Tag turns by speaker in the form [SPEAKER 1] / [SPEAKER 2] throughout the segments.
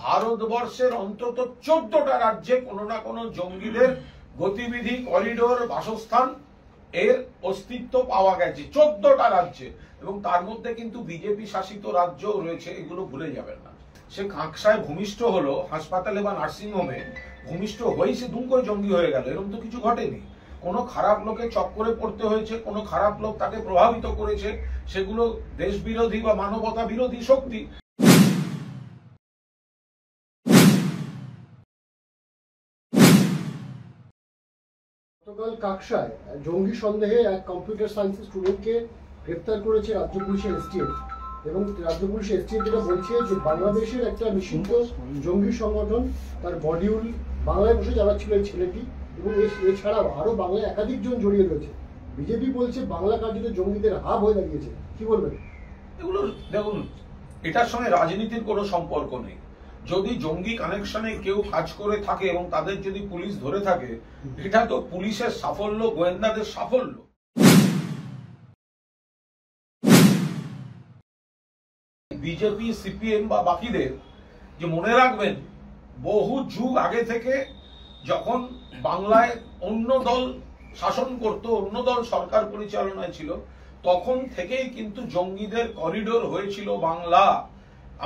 [SPEAKER 1] ভারতবর্ষের অন্তত 14টা রাজ্যে কোনো না কোনো জঙ্গিদের গতিবিধি, করিডোর, বাসস্থান এর অস্তিত্ব পাওয়া গেছে 14টা রাজ্যে, এবং তার মধ্যে কিন্তু বিজেপি শাসিত রাজ্যও রয়েছে, এগুলো ভুলে যাবেন না। সে কাঁকসায় ভূমিষ্ঠ হলো, হাসপাতালে বা নার্সিংহোমে ভূমিষ্ঠ হয়েই সে দুম করে জঙ্গি হয়ে গেল, এরকম তো কিছু ঘটেনি। কোনো খারাপ লোকে চক্করে পড়তে হয়েছে, কোনো খারাপ লোক তাকে প্রভাবিত করেছে, সেগুলো দেশ বিরোধী বা মানবতা বিরোধী শক্তি।
[SPEAKER 2] গতকাল কাকসায় জঙ্গি সন্দেহে এক কম্পিউটার সায়েন্সের স্টুডেন্টকে গ্রেপ্তার করেছে রাজ্য পুলিশের এসটিএফ, এবং রাজ্য পুলিশের এসটিএফ যেটা বলছে যে বাংলাদেশের একটা নিষিদ্ধ জঙ্গি সংগঠন তার মডিউল বাংলায় বসে চালাচ্ছিল এই ছেলেটি, এবং এছাড়াও আরো বাংলায় একাধিক জন জড়িয়ে রয়েছে। বিজেপি বলছে বাংলা কার্যত জঙ্গিদের হাব হয়ে দাঁড়িয়েছে, কি বলবেন?
[SPEAKER 1] এগুলো দেখুন, এটার সঙ্গে রাজনীতির কোনো সম্পর্ক নেই। যদি জঙ্গি কানেকশনে কেউ কাজ করে থাকে এবং তাদের যদি পুলিশ ধরে থাকে, এটা তো পুলিশের সাফল্য, গোয়েন্দাদের সাফল্য। বিজেপি, সিপিএম বা বাকিদের যে মনে রাখবেন, বহু যুগ আগে থেকে যখন বাংলায় অন্য দল শাসন করত, অন্য দল সরকার পরিচালনায় ছিল, তখন থেকেই কিন্তু জঙ্গিদের করিডোর হয়েছিল বাংলা।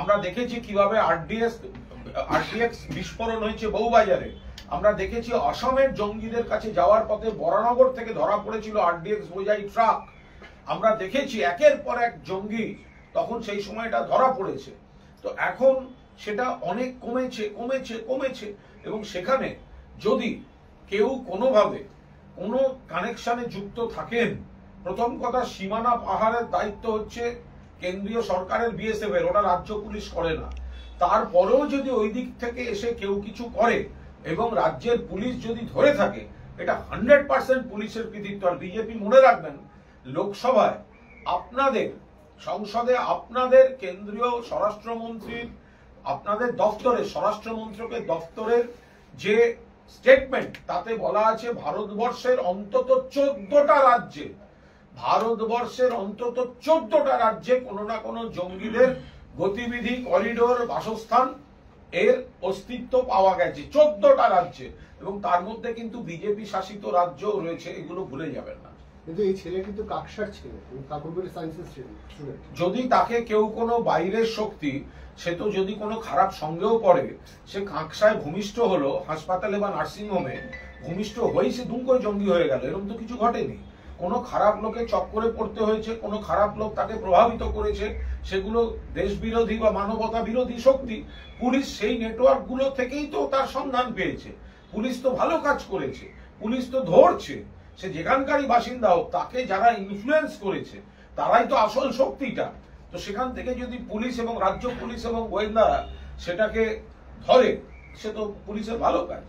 [SPEAKER 1] আমরা দেখেছি কিভাবে আরডিএক্স বিস্ফোরণ হয়েছে বউবাজারে। আমরা দেখেছি অসমের জঙ্গিদের কাছে যাওয়ার পথে বরানগর থেকে ধরা পড়েছিল আরডিএক্স বোঝাই ট্রাক। আমরা দেখেছি একের পর এক জঙ্গি তখন সেই সময়টা ধরা পড়েছে। তো এখন সেটা অনেক কমেছে কমেছে কমেছে, এবং সেখানে যদি কেউ কোনোভাবে কোনো কানেকশনে যুক্ত থাকেন, প্রথম কথা সীমানা পাহাড়ের দায়িত্ব হচ্ছে কেন্দ্রীয় সরকারের, বিএসএফ এর, ওটা রাজ্য পুলিশ করে না। তারপরেও যদি ওই দিক থেকে এসে কেউ কিছু করে এবং রাজ্যের পুলিশ যদি ধরে থাকে, এটা 100% পুলিশের কৃতিত্ব। আর বিজেপি মনে রাখবেন, লোকসভায় আপনাদের, সংসদে আপনাদের কেন্দ্রীয় স্বরাষ্ট্রমন্ত্রীর, আপনাদের দপ্তরে স্বরাষ্ট্রমন্ত্রকের দপ্তরের যে স্টেটমেন্ট, তাতে বলা আছে ভারতবর্ষের অন্তত 14টা রাজ্যে, ভারতবর্ষের অন্তত 14টা রাজ্যে কোনো না কোনো জঙ্গিদের গতিবিধি, করিডোর, বাসস্থান এর অস্তিত্ব পাওয়া গেছে 14টা রাজ্যে, এবং তার মধ্যে কিন্তু বিজেপি শাসিত রাজ্যও রয়েছে, এগুলো ভুলে যাবেন না।
[SPEAKER 2] কিন্তু এই ছেলে কিন্তু কাকসার ছেলে, কম্পিউটার সায়েন্সের স্টুডেন্ট।
[SPEAKER 1] যদি তাকে কেউ কোনো বাইরের শক্তি, সে তো যদি কোনো খারাপ সঙ্গেও পড়ে, সে কাঁকসায় ভূমিষ্ঠ হলো, হাসপাতালে বা নার্সিংহোমে ভূমিষ্ঠ হয়েই সে দুম করে জঙ্গি হয়ে গেল, এরকম তো কিছু ঘটেনি। কোনো খারাপ লোকে চক্করে পড়তে হয়েছে, কোনো খারাপ লোক তাকে প্রভাবিত করেছে, সেগুলো দেশ বিরোধী বা মানবতা বিরোধী শক্তি। পুলিশ সেই নেটওয়ার্ক গুলো থেকেই তো তার সন্ধান পেয়েছে। পুলিশ তো ভালো কাজ করেছে, পুলিশ তো ধরছে। সে যেখানকারই বাসিন্দা হোক, তাকে যারা ইনফ্লুয়েন্স করেছে তারাই তো আসল শক্তিটা। তো সেখান থেকে যদি পুলিশ এবং রাজ্য পুলিশ এবং গোয়েন্দারা সেটাকে ধরে, সে তো পুলিশের ভালো কাজ।